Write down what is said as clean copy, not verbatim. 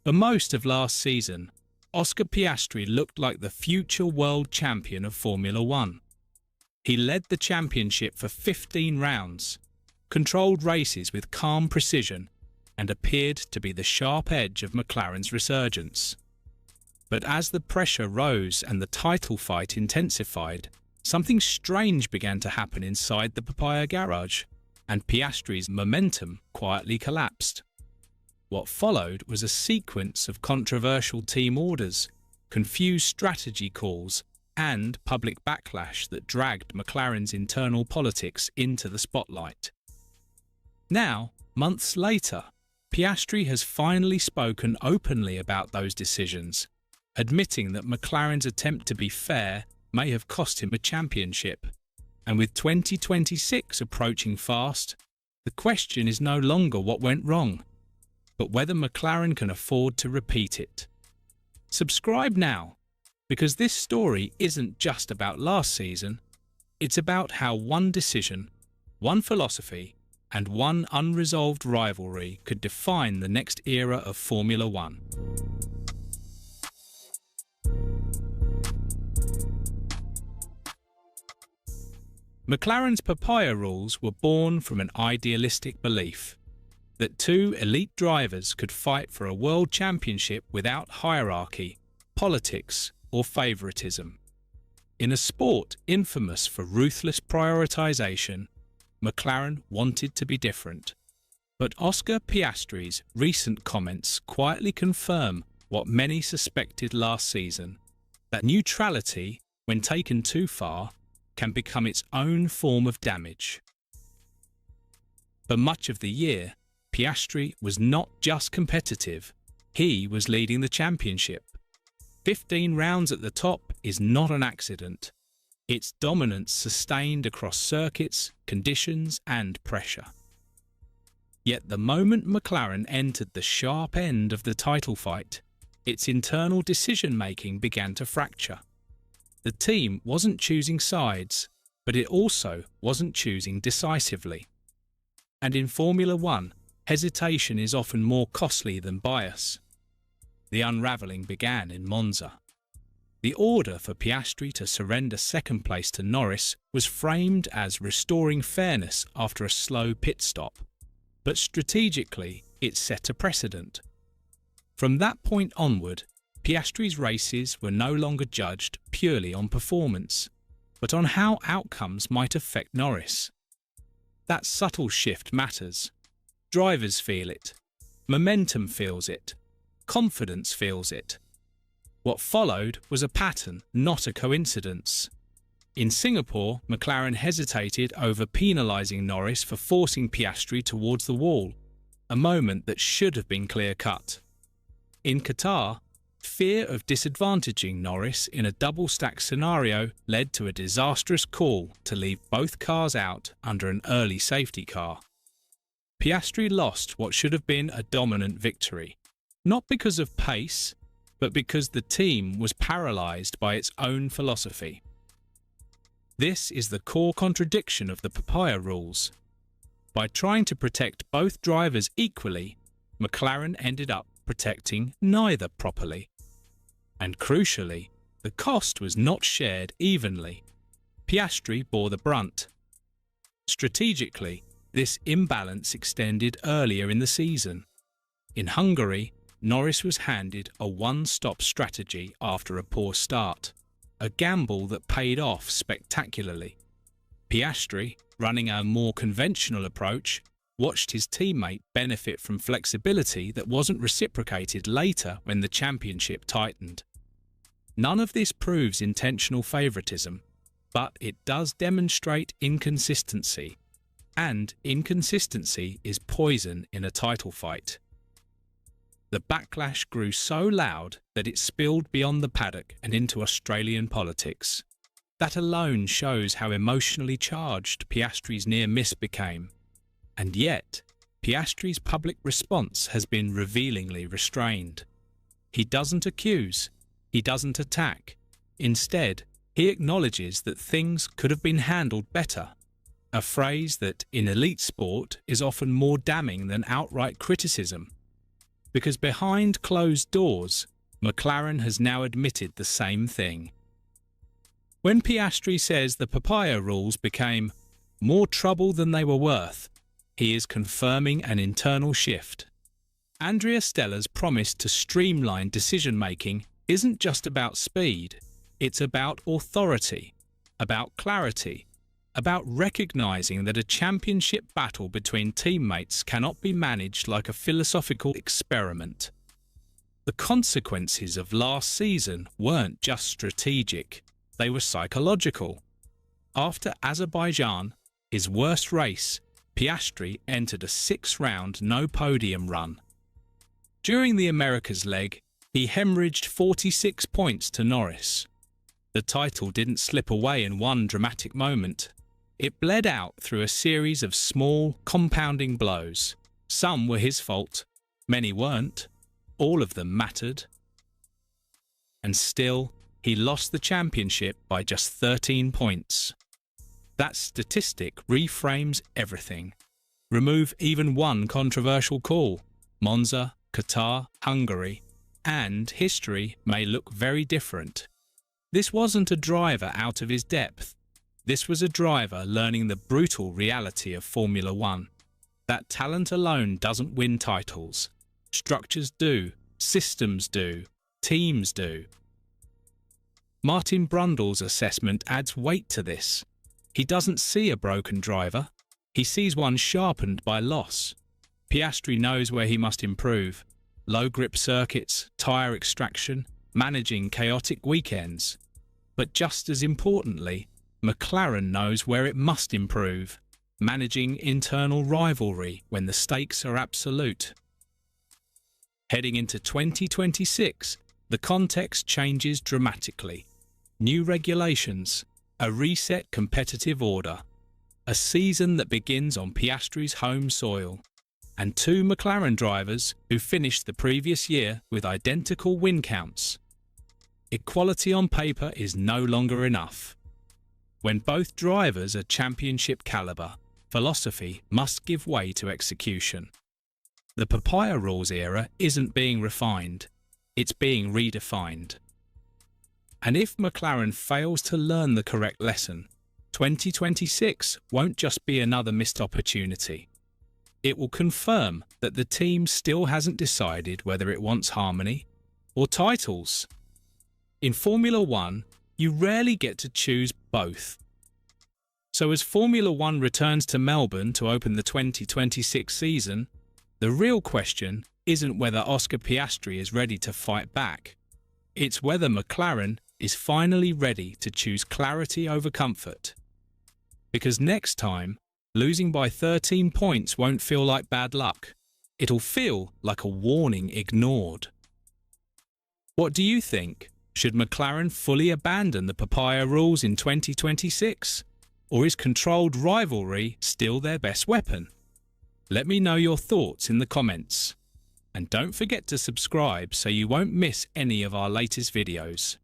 For most of last season, Oscar Piastri looked like the future world champion of Formula One. He led the championship for 15 rounds, controlled races with calm precision, and appeared to be the sharp edge of McLaren's resurgence. But as the pressure rose and the title fight intensified, something strange began to happen inside the Papaya garage, and Piastri's momentum quietly collapsed. What followed was a sequence of controversial team orders, confused strategy calls, and public backlash that dragged McLaren's internal politics into the spotlight. Now, months later, Piastri has finally spoken openly about those decisions, admitting that McLaren's attempt to be fair may have cost him a championship. And with 2026 approaching fast, the question is no longer what went wrong, but whether McLaren can afford to repeat it. Subscribe now, because this story isn't just about last season, it's about how one decision, one philosophy, and one unresolved rivalry could define the next era of Formula One. McLaren's Papaya rules were born from an idealistic belief that two elite drivers could fight for a world championship without hierarchy, politics, or favoritism. In a sport infamous for ruthless prioritization, McLaren wanted to be different. But Oscar Piastri's recent comments quietly confirm what many suspected last season, that neutrality, when taken too far, can become its own form of damage. For much of the year, Piastri was not just competitive, he was leading the championship. 15 rounds at the top is not an accident. Its dominance sustained across circuits, conditions, and pressure. Yet the moment McLaren entered the sharp end of the title fight, its internal decision-making began to fracture. The team wasn't choosing sides, but it also wasn't choosing decisively. And in Formula One, hesitation is often more costly than bias. The unravelling began in Monza. The order for Piastri to surrender second place to Norris was framed as restoring fairness after a slow pit stop, but strategically it set a precedent. From that point onward, Piastri's races were no longer judged purely on performance, but on how outcomes might affect Norris. That subtle shift matters. Drivers feel it, momentum feels it, confidence feels it. What followed was a pattern, not a coincidence. In Singapore, McLaren hesitated over penalising Norris for forcing Piastri towards the wall, a moment that should have been clear-cut. In Qatar, fear of disadvantaging Norris in a double-stack scenario led to a disastrous call to leave both cars out under an early safety car. Piastri lost what should have been a dominant victory, not because of pace, but because the team was paralysed by its own philosophy. This is the core contradiction of the Papaya rules. By trying to protect both drivers equally, McLaren ended up protecting neither properly. And crucially, the cost was not shared evenly. Piastri bore the brunt. Strategically, this imbalance extended earlier in the season. In Hungary, Norris was handed a one-stop strategy after a poor start, a gamble that paid off spectacularly. Piastri, running a more conventional approach, watched his teammate benefit from flexibility that wasn't reciprocated later when the championship tightened. None of this proves intentional favouritism, but it does demonstrate inconsistency, and inconsistency is poison in a title fight. The backlash grew so loud that it spilled beyond the paddock and into Australian politics. That alone shows how emotionally charged Piastri's near miss became. And yet, Piastri's public response has been revealingly restrained. He doesn't accuse, he doesn't attack. Instead, he acknowledges that things could have been handled better, a phrase that in elite sport is often more damning than outright criticism. Because behind closed doors, McLaren has now admitted the same thing. When Piastri says the papaya rules became more trouble than they were worth, he is confirming an internal shift. Andrea Stella's promise to streamline decision-making isn't just about speed, it's about authority, about clarity, about recognizing that a championship battle between teammates cannot be managed like a philosophical experiment. The consequences of last season weren't just strategic, they were psychological. After Azerbaijan, his worst race, Piastri entered a 6-round no-podium run. During the Americas leg, he hemorrhaged 46 points to Norris. The title didn't slip away in one dramatic moment. It bled out through a series of small, compounding blows. Some were his fault, many weren't. All of them mattered. And still, he lost the championship by just 13 points. That statistic reframes everything. Remove even one controversial call. Monza, Qatar, Hungary, and history may look very different. This wasn't a driver out of his depth. This was a driver learning the brutal reality of Formula One. That talent alone doesn't win titles. Structures do, systems do, teams do. Martin Brundle's assessment adds weight to this. He doesn't see a broken driver. He sees one sharpened by loss. Piastri knows where he must improve. Low grip circuits, tyre extraction, managing chaotic weekends. But just as importantly, McLaren knows where it must improve, managing internal rivalry when the stakes are absolute. Heading into 2026, the context changes dramatically. New regulations, a reset competitive order, a season that begins on Piastri's home soil, and 2 McLaren drivers who finished the previous year with identical win counts. Equality on paper is no longer enough. When both drivers are championship caliber, philosophy must give way to execution. The papaya rules era isn't being refined, it's being redefined. And if McLaren fails to learn the correct lesson, 2026 won't just be another missed opportunity. It will confirm that the team still hasn't decided whether it wants harmony or titles. In Formula One, you rarely get to choose both. So as Formula One returns to Melbourne to open the 2026 season, the real question isn't whether Oscar Piastri is ready to fight back. It's whether McLaren is finally ready to choose clarity over comfort. Because next time, losing by 13 points won't feel like bad luck. It'll feel like a warning ignored. What do you think? Should McLaren fully abandon the papaya rules in 2026? Or is controlled rivalry still their best weapon? Let me know your thoughts in the comments. And don't forget to subscribe so you won't miss any of our latest videos.